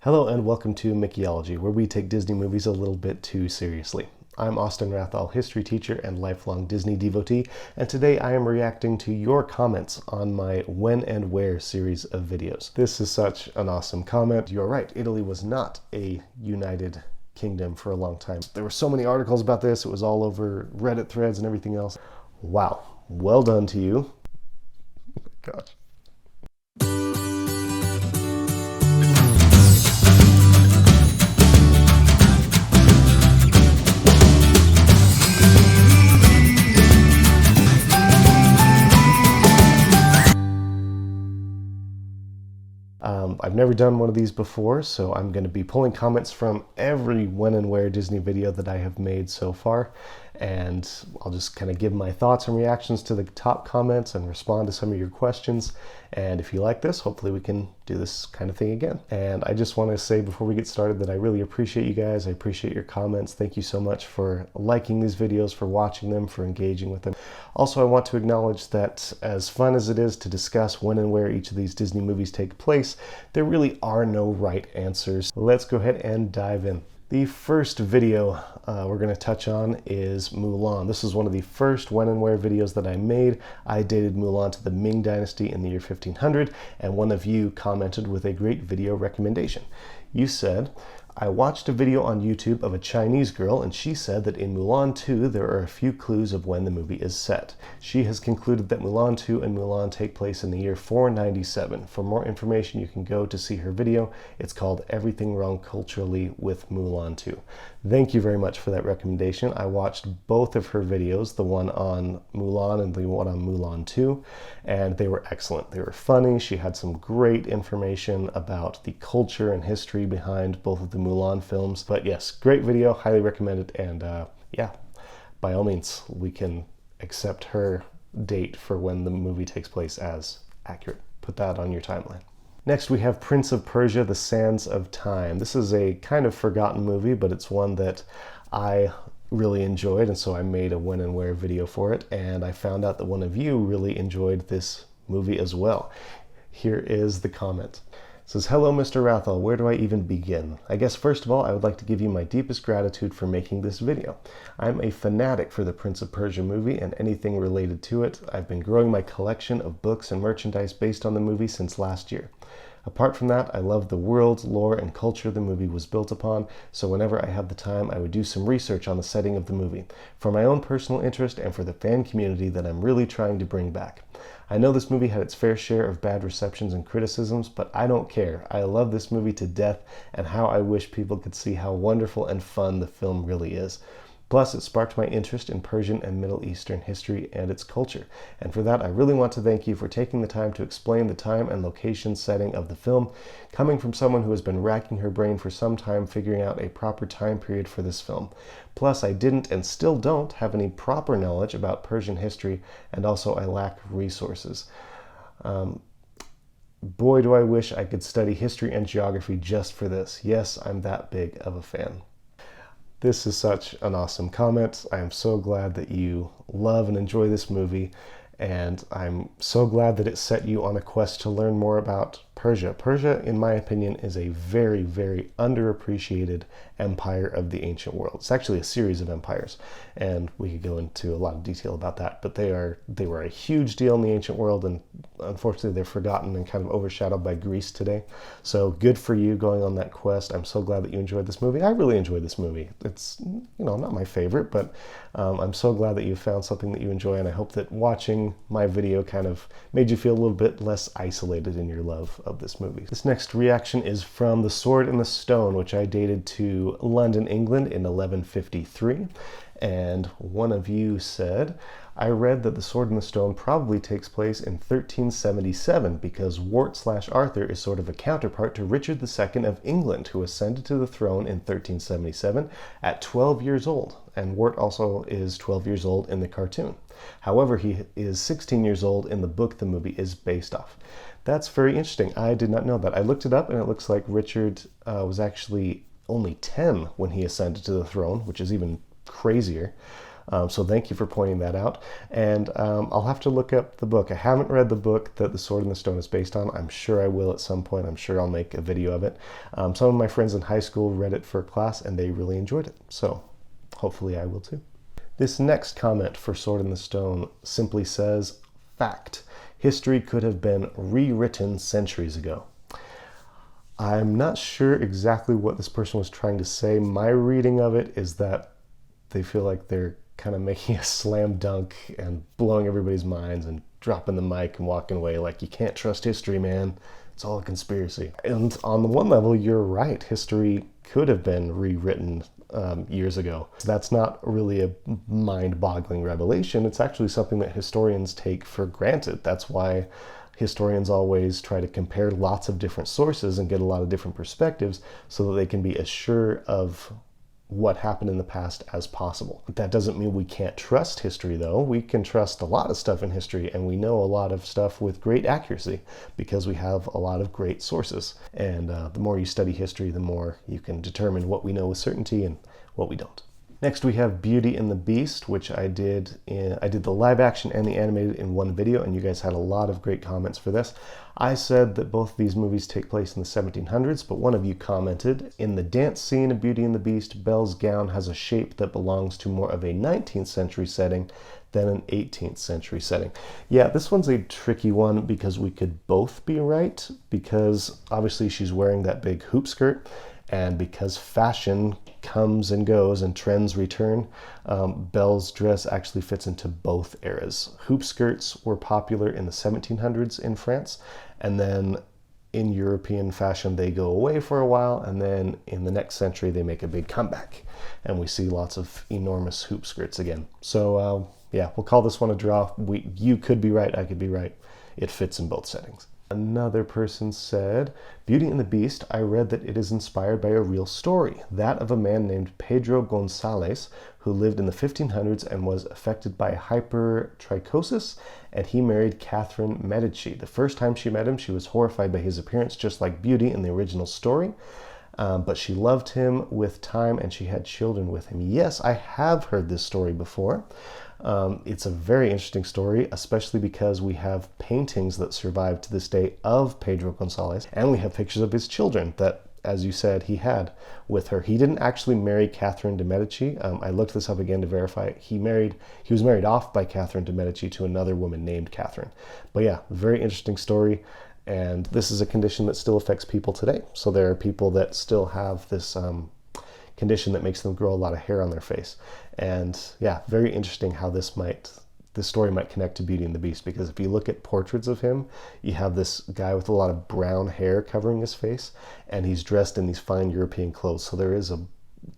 Hello and welcome to Mickeyology, where we take Disney movies a little bit too seriously. I'm Austin Wrathall, history teacher and lifelong Disney devotee, and today I am reacting to your comments on my When and Where series of videos. This is such an awesome comment. You're right, Italy was not a united kingdom for a long time. There were so many articles about this, it was all over Reddit threads and everything else. Wow, well done to you. Oh my gosh. I've never done one of these before, so I'm going to be pulling comments from every When and Where Disney video that I have made so far, and I'll just kind of give my thoughts and reactions to the top comments and respond to some of your questions. And if you like this, hopefully we can do this kind of thing again. And I just want to say before we get started that I really appreciate you guys. I appreciate your comments. Thank you so much for liking these videos, for watching them, for engaging with them. Also, I want to acknowledge that as fun as it is to discuss when and where each of these Disney movies take place, there really are no right answers. Let's go ahead and dive in. The first video we're going to touch on is Mulan. This is one of the first When and Where videos that I made. I dated Mulan to the Ming Dynasty in the year 1500, and one of you commented with a great video recommendation. You said, I watched a video on YouTube of a Chinese girl, and she said that in Mulan 2 there are a few clues of when the movie is set. She has concluded that Mulan 2 and Mulan take place in the year 497. For more information, you can go to see her video. It's called Everything Wrong Culturally with Mulan 2. Thank you very much for that recommendation. I watched both of her videos, the one on Mulan and the one on Mulan 2, and they were excellent. They were funny. She had some great information about the culture and history behind both of the Mulan films. But yes, great video, highly recommend it, and yeah, by all means, we can accept her date for when the movie takes place as accurate. Put that on your timeline. Next, we have Prince of Persia: The Sands of Time. This is a kind of forgotten movie, but it's one that I really enjoyed, and so I made a When and Where video for it, and I found out that one of you really enjoyed this movie as well. Here is the comment. It says, hello, Mr. Wrathall. Where do I even begin? I guess first of all, I would like to give you my deepest gratitude for making this video. I'm a fanatic for the Prince of Persia movie and anything related to it. I've been growing my collection of books and merchandise based on the movie since last year. Apart from that, I love the world, lore, and culture the movie was built upon, so whenever I have the time, I would do some research on the setting of the movie, for my own personal interest and for the fan community that I'm really trying to bring back. I know this movie had its fair share of bad receptions and criticisms, but I don't care. I love this movie to death, and how I wish people could see how wonderful and fun the film really is. Plus, it sparked my interest in Persian and Middle Eastern history and its culture. And for that, I really want to thank you for taking the time to explain the time and location setting of the film, coming from someone who has been racking her brain for some time figuring out a proper time period for this film. Plus, I didn't and still don't have any proper knowledge about Persian history, and also I lack resources. Boy, do I wish I could study history and geography just for this. Yes, I'm that big of a fan. This is such an awesome comment. I am so glad that you love and enjoy this movie, and I'm so glad that it set you on a quest to learn more about Persia. Persia, in my opinion, is a very, very underappreciated empire of the ancient world. It's actually a series of empires, and we could go into a lot of detail about that, but they were a huge deal in the ancient world, and unfortunately they're forgotten and kind of overshadowed by Greece today. So good for you going on that quest. I'm so glad that you enjoyed this movie. I really enjoyed this movie. It's, not my favorite, but I'm so glad that you found something that you enjoy, and I hope that watching my video kind of made you feel a little bit less isolated in your love of this movie. This next reaction is from The Sword and the Stone, which I dated to London, England in 1153. And one of you said, I read that The Sword and the Stone probably takes place in 1377 because Wart/Arthur is sort of a counterpart to Richard II of England, who ascended to the throne in 1377 at 12 years old. And Wart also is 12 years old in the cartoon. However, he is 16 years old in the book the movie is based off. That's very interesting. I did not know that. I looked it up, and it looks like Richard was actually only 10 when he ascended to the throne, which is even crazier. So thank you for pointing that out. And I'll have to look up the book. I haven't read the book that The Sword in the Stone is based on. I'm sure I will at some point. I'm sure I'll make a video of it. Some of my friends in high school read it for class and they really enjoyed it. So hopefully I will too. This next comment for Sword in the Stone simply says, fact. History could have been rewritten centuries ago. I'm not sure exactly what this person was trying to say. My reading of it is that they feel like they're kind of making a slam dunk and blowing everybody's minds and dropping the mic and walking away like, you can't trust history, man. It's all a conspiracy. And on the one level, you're right. History could have been rewritten years ago. So that's not really a mind-boggling revelation. It's actually something that historians take for granted. That's why historians always try to compare lots of different sources and get a lot of different perspectives so that they can be as sure of what happened in the past as possible. That doesn't mean we can't trust history, though. We can trust a lot of stuff in history, and we know a lot of stuff with great accuracy because we have a lot of great sources. And the more you study history, the more you can determine what we know with certainty and what we don't. Next, we have Beauty and the Beast, which I did the live action and the animated in one video, and you guys had a lot of great comments for this. I said that both of these movies take place in the 1700s, but one of you commented, in the dance scene of Beauty and the Beast, Belle's gown has a shape that belongs to more of a 19th century setting than an 18th century setting. Yeah, this one's a tricky one because we could both be right, because obviously she's wearing that big hoop skirt, and because fashion comes and goes and trends return, Belle's dress actually fits into both eras. Hoop skirts were popular in the 1700s in France, and then in European fashion they go away for a while, and then in the next century they make a big comeback, and we see lots of enormous hoop skirts again. So yeah, we'll call this one a draw. You could be right, I could be right. It fits in both settings. Another person said, Beauty and the Beast, I read that it is inspired by a real story, that of a man named Pedro Gonzalez, who lived in the 1500s and was affected by hypertrichosis, and he married Catherine Medici. The first time she met him, she was horrified by his appearance, just like Beauty in the original story, but she loved him with time and she had children with him. Yes, I have heard this story before. It's a very interesting story, especially because we have paintings that survive to this day of Pedro Gonzalez, and we have pictures of his children that, as you said, he had with her. He didn't actually marry Catherine de Medici. I looked this up again to verify. He was married off by Catherine de Medici to another woman named Catherine. But yeah, very interesting story. And this is a condition that still affects people today. So there are people that still have this condition that makes them grow a lot of hair on their face. And yeah, very interesting how this story might connect to Beauty and the Beast, because if you look at portraits of him, you have this guy with a lot of brown hair covering his face, and he's dressed in these fine European clothes. So there is a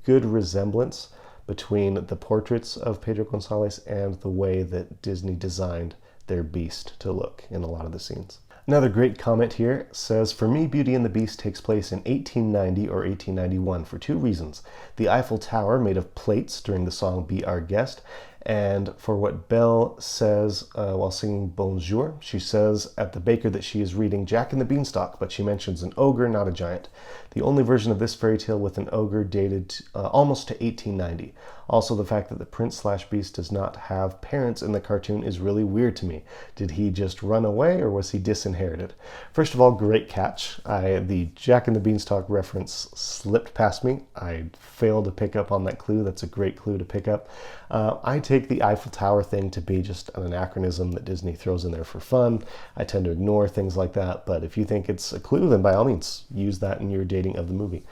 good resemblance between the portraits of Pedro Gonzalez and the way that Disney designed their beast to look in a lot of the scenes. Another great comment here says, for me, Beauty and the Beast takes place in 1890 or 1891 for two reasons. The Eiffel Tower made of plates during the song Be Our Guest, and for what Belle says while singing Bonjour. She says at the baker that she is reading Jack and the Beanstalk, but she mentions an ogre, not a giant. The only version of this fairy tale with an ogre dated almost to 1890. Also, the fact that the prince/beast does not have parents in the cartoon is really weird to me. Did he just run away, or was he disinherited? First of all, great catch. The Jack and the Beanstalk reference slipped past me. I failed to pick up on that clue. That's a great clue to pick up. I take the Eiffel Tower thing to be just an anachronism that Disney throws in there for fun. I tend to ignore things like that, but if you think it's a clue, then by all means, use that in your dating of the movie.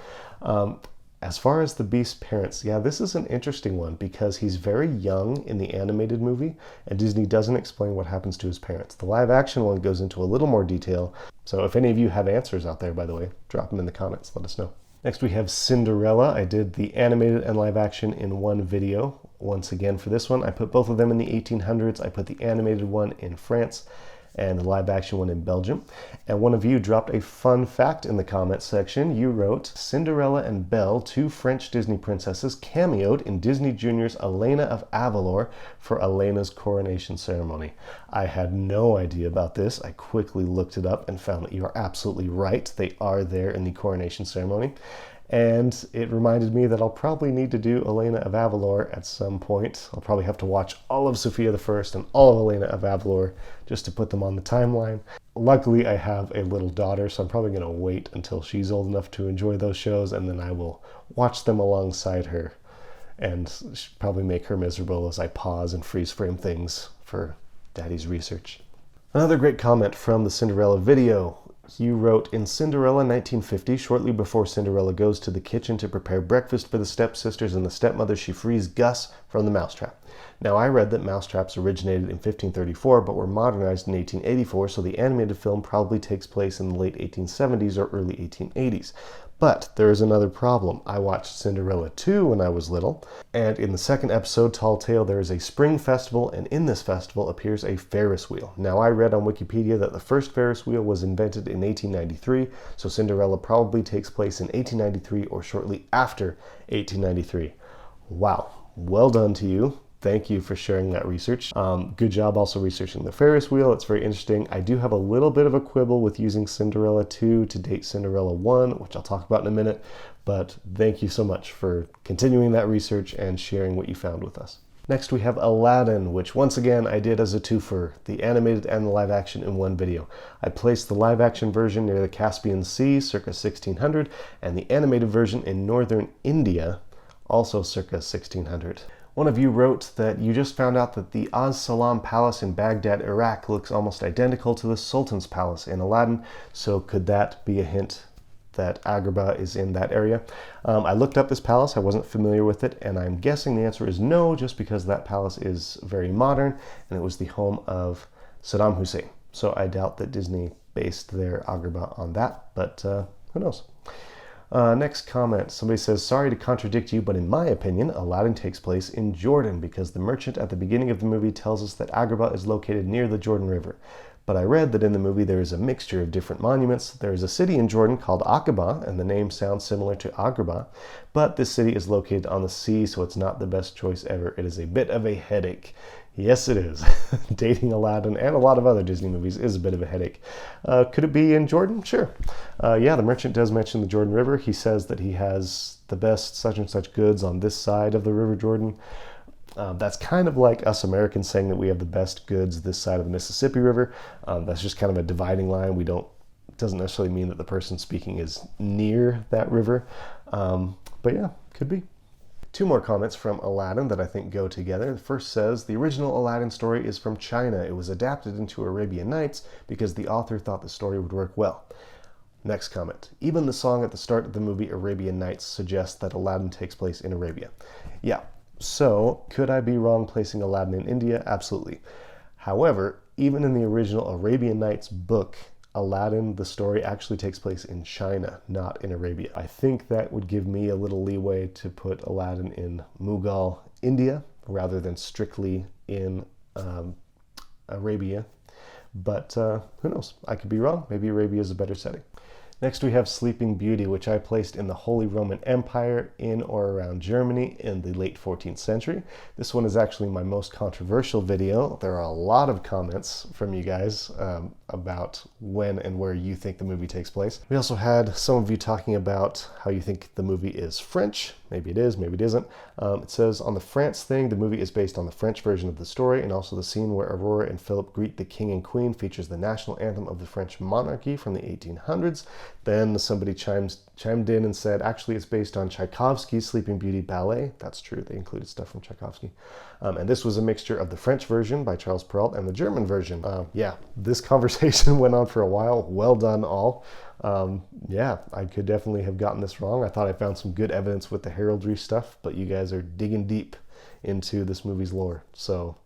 As far as the Beast's parents, yeah, this is an interesting one because he's very young in the animated movie, and Disney doesn't explain what happens to his parents. The live action one goes into a little more detail, so if any of you have answers out there, by the way, drop them in the comments, let us know. Next we have Cinderella. I did the animated and live action in one video. Once again for this one, I put both of them in the 1800s. I put the animated one in France and the live action one in Belgium. And one of you dropped a fun fact in the comments section. You wrote, Cinderella and Belle, two French Disney princesses, cameoed in Disney Junior's Elena of Avalor for Elena's coronation ceremony. I had no idea about this. I quickly looked it up and found that you are absolutely right. They are there in the coronation ceremony. And it reminded me that I'll probably need to do Elena of Avalor at some point. I'll probably have to watch all of Sophia the First and all of Elena of Avalor just to put them on the timeline. Luckily, I have a little daughter, so I'm probably going to wait until she's old enough to enjoy those shows, and then I will watch them alongside her and probably make her miserable as I pause and freeze frame things for Daddy's research. Another great comment from the Cinderella video. You wrote, in Cinderella 1950, shortly before Cinderella goes to the kitchen to prepare breakfast for the stepsisters and the stepmother, she frees Gus from the mousetrap. Now, I read that mousetraps originated in 1534 but were modernized in 1884, so the animated film probably takes place in the late 1870s or early 1880s. But there is another problem. I watched Cinderella 2 when I was little, and in the second episode, Tall Tale, there is a spring festival, and in this festival appears a Ferris wheel. Now, I read on Wikipedia that the first Ferris wheel was invented in 1893, so Cinderella probably takes place in 1893 or shortly after 1893. Wow, well done to you. Thank you for sharing that research. Good job also researching the Ferris wheel. It's very interesting. I do have a little bit of a quibble with using Cinderella 2 to date Cinderella 1, which I'll talk about in a minute, but thank you so much for continuing that research and sharing what you found with us. Next we have Aladdin, which once again I did as a twofer, the animated and the live action in one video. I placed the live action version near the Caspian Sea, circa 1600, and the animated version in northern India, also circa 1600. One of you wrote that you just found out that the Az Salam Palace in Baghdad, Iraq looks almost identical to the Sultan's Palace in Aladdin, so could that be a hint that Agrabah is in that area? I looked up this palace, I wasn't familiar with it, and I'm guessing the answer is no, just because that palace is very modern, and it was the home of Saddam Hussein. So I doubt that Disney based their Agrabah on that, but who knows? Next comment, somebody says, sorry to contradict you, but in my opinion, Aladdin takes place in Jordan because the merchant at the beginning of the movie tells us that Agrabah is located near the Jordan River. But I read that in the movie there is a mixture of different monuments. There is a city in Jordan called Aqaba, and the name sounds similar to Agrabah, but this city is located on the sea, so it's not the best choice ever. It is a bit of a headache. Yes, it is. Dating Aladdin and a lot of other Disney movies is a bit of a headache. Could it be in Jordan? Sure. Yeah, the merchant does mention the Jordan River. He says that he has the best such and such goods on this side of the River Jordan. That's kind of like us Americans saying that we have the best goods this side of the Mississippi River. That's just kind of a dividing line. It doesn't necessarily mean that the person speaking is near that river. But yeah, could be. Two more comments from Aladdin that I think go together. The first says, the original Aladdin story is from China. It was adapted into Arabian Nights because the author thought the story would work well. Next comment, even the song at the start of the movie Arabian Nights suggests that Aladdin takes place in Arabia. Yeah, so could I be wrong placing Aladdin in India? Absolutely. However, even in the original Arabian Nights book, Aladdin, the story actually takes place in China, not in Arabia. I think that would give me a little leeway to put Aladdin in Mughal, India, rather than strictly in Arabia. But who knows? I could be wrong. Maybe Arabia is a better setting. Next we have Sleeping Beauty, which I placed in the Holy Roman Empire in or around Germany in the late 14th century. This one is actually my most controversial video. There are a lot of comments from you guys about when and where you think the movie takes place. We also had some of you talking about how you think the movie is French. Maybe it is, maybe it isn't. It says, on the France thing, the movie is based on the French version of the story, and also the scene where Aurora and Philip greet the king and queen features the national anthem of the French monarchy from the 1800s. Then somebody chimed in and said, actually, it's based on Tchaikovsky's Sleeping Beauty ballet. That's true, they included stuff from Tchaikovsky. And this was a mixture of the French version by Charles Perrault and the German version. Yeah, this conversation went on for a while. Well done, all. Yeah, I could definitely have gotten this wrong. I thought I found some good evidence with the heraldry stuff, but you guys are digging deep into this movie's lore. So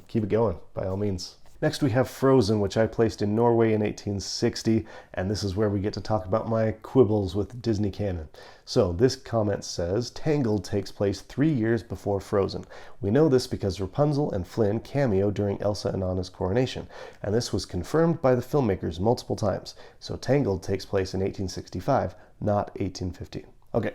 keep it going, by all means. Next we have Frozen, which I placed in Norway in 1860, and this is where we get to talk about my quibbles with Disney canon. So this comment says, Tangled takes place 3 years before Frozen. We know this because Rapunzel and Flynn cameo during Elsa and Anna's coronation, and this was confirmed by the filmmakers multiple times. So Tangled takes place in 1865, not 1815. Okay,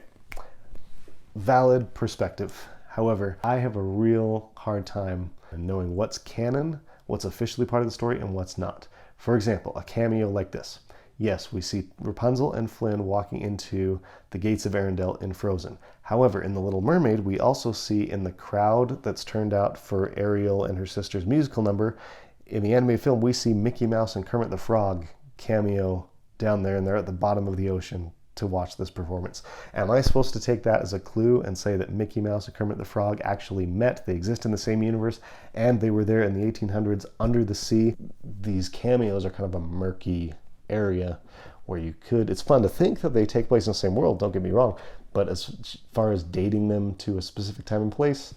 valid perspective. However, I have a real hard time knowing what's canon, what's officially part of the story, and what's not. For example, a cameo like this. Yes, we see Rapunzel and Flynn walking into the gates of Arendelle in Frozen. However, in The Little Mermaid, we also see in the crowd that's turned out for Ariel and her sister's musical number, in the animated film, we see Mickey Mouse and Kermit the Frog cameo down there, and they're at the bottom of the ocean to watch this performance. Am I supposed to take that as a clue and say that Mickey Mouse and Kermit the Frog actually met, they exist in the same universe, and they were there in the 1800s under the sea? These cameos are kind of a murky area where you could, it's fun to think that they take place in the same world, don't get me wrong, but as far as dating them to a specific time and place,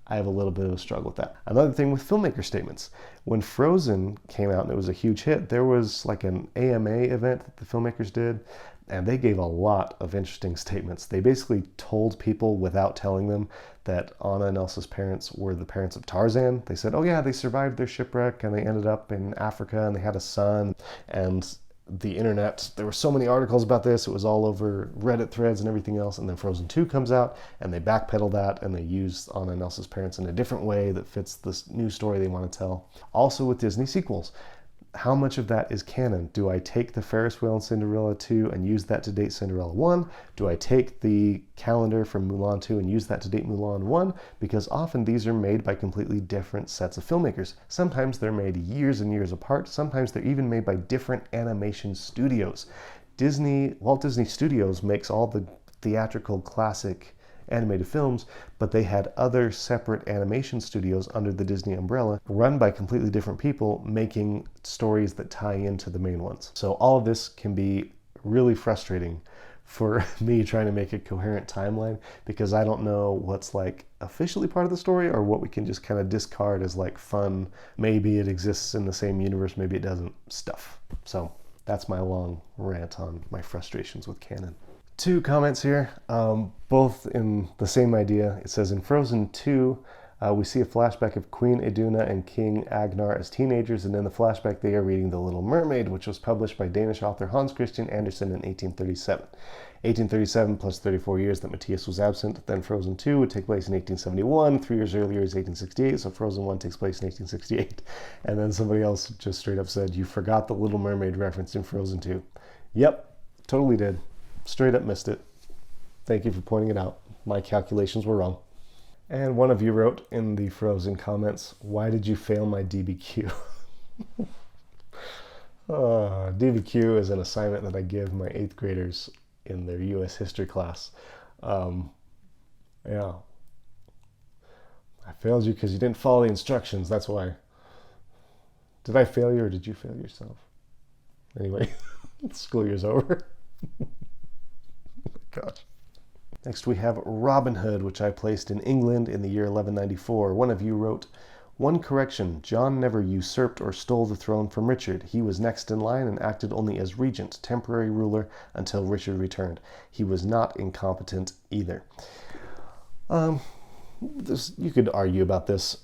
I have a little bit of a struggle with that. Another thing with filmmaker statements. When Frozen came out and it was a huge hit, there was like an AMA event that the filmmakers did, and they gave a lot of interesting statements. They basically told people without telling them that Anna and Elsa's parents were the parents of Tarzan. They said, oh yeah, they survived their shipwreck and they ended up in Africa and they had a son. And the internet, there were so many articles about this, it was all over Reddit threads and everything else, and then Frozen 2 comes out and they backpedal that and they use Anna and Elsa's parents in a different way that fits this new story they want to tell. Also with Disney sequels, how much of that is canon? Do I take the Ferris wheel in Cinderella 2 and use that to date Cinderella 1? Do I take the calendar from Mulan 2 and use that to date Mulan 1? Because often these are made by completely different sets of filmmakers. Sometimes they're made years and years apart. Sometimes they're even made by different animation studios. Walt Disney Studios makes all the theatrical classic animated films, but they had other separate animation studios under the Disney umbrella run by completely different people making stories that tie into the main ones. So all of this can be really frustrating for me trying to make a coherent timeline because I don't know what's like officially part of the story or what we can just kind of discard as like fun, maybe it exists in the same universe, maybe it doesn't stuff. So that's my long rant on my frustrations with canon. Two comments here, both in the same idea. It says in Frozen 2, we see a flashback of Queen Iduna and King Agnar as teenagers, and in the flashback they are reading The Little Mermaid, which was published by Danish author Hans Christian Andersen in 1837. 1837 plus 34 years that Matthias was absent. Then Frozen 2 would take place in 1871. 3 years earlier is 1868, so Frozen 1 takes place in 1868. And then somebody else just straight up said, you forgot the Little Mermaid reference in Frozen 2. Yep, totally did. Straight up missed it. Thank you for pointing it out. My calculations were wrong. And one of you wrote in the Frozen comments, why did you fail my DBQ? DBQ is an assignment that I give my 8th graders in their U.S. history class. Yeah. I failed you because you didn't follow the instructions, that's why. Did I fail you or did you fail yourself? Anyway, school year's over. Gosh. Next we have Robin Hood, which I placed in England in the year 1194. One of you wrote, one correction, John never usurped or stole the throne from Richard. He was next in line and acted only as regent, temporary ruler, until Richard returned. He was not incompetent either. You could argue about this.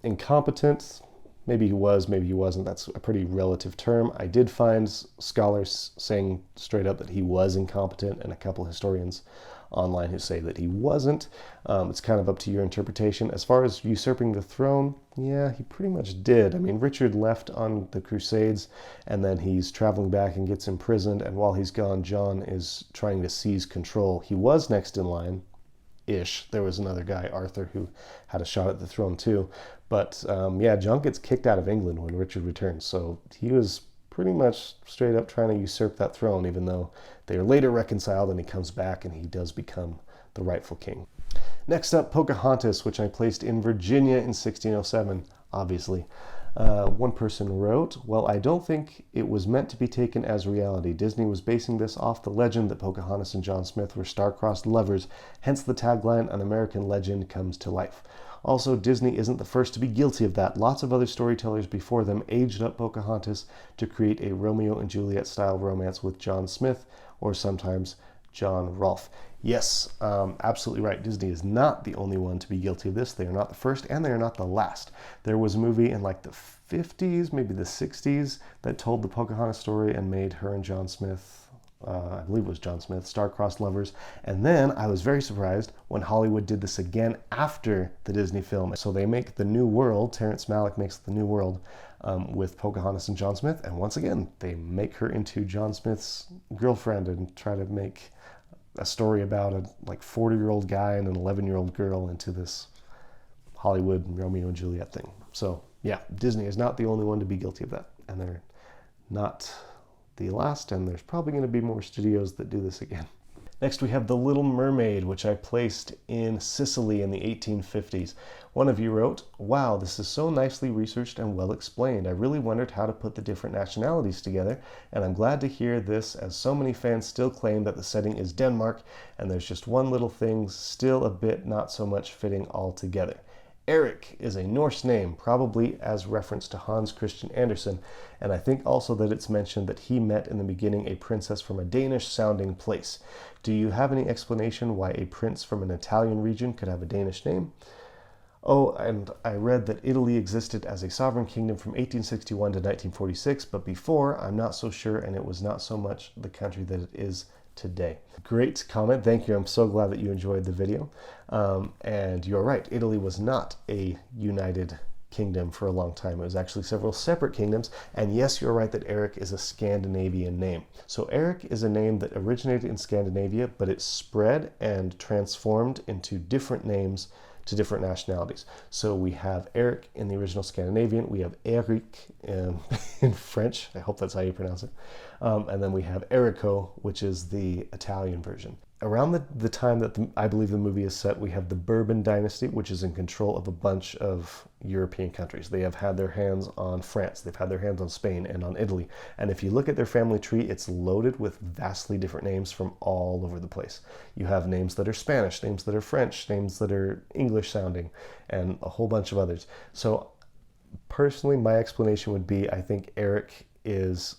Incompetent, maybe he was, maybe he wasn't. That's a pretty relative term. I did find scholars saying straight up that he was incompetent, and a couple historians online who say that he wasn't. It's kind of up to your interpretation. As far as usurping the throne, yeah, he pretty much did. I mean, Richard left on the Crusades, and then he's traveling back and gets imprisoned, and while he's gone, John is trying to seize control. He was next in line, ish. There was another guy, Arthur, who had a shot at the throne too. But yeah, John gets kicked out of England when Richard returns. So he was pretty much straight up trying to usurp that throne, even though they are later reconciled and he comes back and he does become the rightful king. Next up, Pocahontas, which I placed in Virginia in 1607, obviously. One person wrote, well, I don't think it was meant to be taken as reality. Disney was basing this off the legend that Pocahontas and John Smith were star-crossed lovers, hence the tagline, an American legend comes to life. Also, Disney isn't the first to be guilty of that. Lots of other storytellers before them aged up Pocahontas to create a Romeo and Juliet style romance with John Smith, or sometimes John Rolfe. Yes, absolutely right. Disney is not the only one to be guilty of this. They are not the first, and they are not the last. There was a movie in like the 50s, maybe the 60s, that told the Pocahontas story and made her and John Smith I believe it was John Smith, Star-Crossed Lovers. And then I was very surprised when Hollywood did this again after the Disney film. So they make The New World, Terrence Malick makes The New World with Pocahontas and John Smith. And once again, they make her into John Smith's girlfriend and try to make a story about a like 40-year-old guy and an 11-year-old girl into this Hollywood Romeo and Juliet thing. So yeah, Disney is not the only one to be guilty of that. And they're not the last, and there's probably going to be more studios that do this again. Next we have The Little Mermaid, which I placed in Sicily in the 1850s. One of you wrote, "Wow, this is so nicely researched and well explained. I really wondered how to put the different nationalities together, and I'm glad to hear this as so many fans still claim that the setting is Denmark, and there's just one little thing still a bit not so much fitting all together. Erik is a Norse name, probably as reference to Hans Christian Andersen, and I think also that it's mentioned that he met in the beginning a princess from a Danish-sounding place. Do you have any explanation why a prince from an Italian region could have a Danish name? Oh, and I read that Italy existed as a sovereign kingdom from 1861 to 1946, but before, I'm not so sure, and it was not so much the country that it is today." Great comment. Thank you. I'm so glad that you enjoyed the video. And you're right. Italy was not a united kingdom for a long time. It was actually several separate kingdoms. And yes, you're right that Erik is a Scandinavian name. So Erik is a name that originated in Scandinavia, but it spread and transformed into different names to different nationalities. So we have Erik in the original Scandinavian, we have Erik in French, I hope that's how you pronounce it, and then we have Errico, which is the Italian version. Around the time that I believe the movie is set, we have the Bourbon dynasty, which is in control of a bunch of European countries. They have had their hands on France, they've had their hands on Spain and on Italy. And if you look at their family tree, it's loaded with vastly different names from all over the place. You have names that are Spanish, names that are French, names that are English sounding, and a whole bunch of others. So personally, my explanation would be, I think Erik is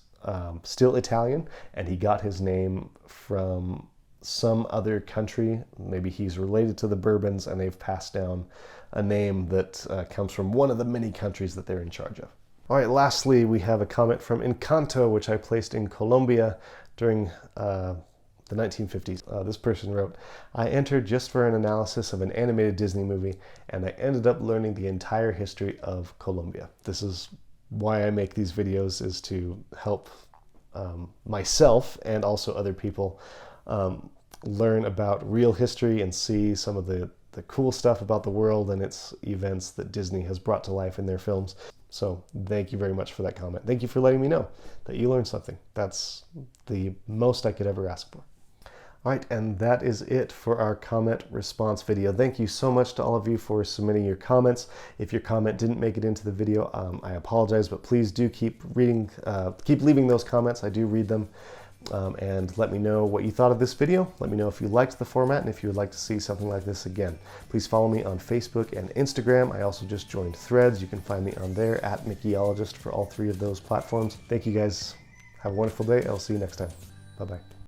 still Italian, and he got his name from some other country. Maybe he's related to the Bourbons and they've passed down a name that comes from one of the many countries that they're in charge of. All right, lastly, we have a comment from Encanto, which I placed in Colombia during the 1950s. This person wrote, "I entered just for an analysis of an animated Disney movie, and I ended up learning the entire history of Colombia." This is why I make these videos, is to help myself and also other people learn about real history and see some of the cool stuff about the world and its events that Disney has brought to life in their films. So thank you very much for that comment. Thank you for letting me know that you learned something. That's the most I could ever ask for. All right, and that is it for our comment response video. Thank you so much to all of you for submitting your comments. If your comment didn't make it into the video, I apologize, but please do keep leaving those comments. I do read them. And let me know what you thought of this video. Let me know if you liked the format and if you would like to see something like this again. Please follow me on Facebook and Instagram. I also just joined Threads. You can find me on there at Mickeyologist for all three of those platforms. Thank you guys. Have a wonderful day. I'll see you next time. Bye-bye.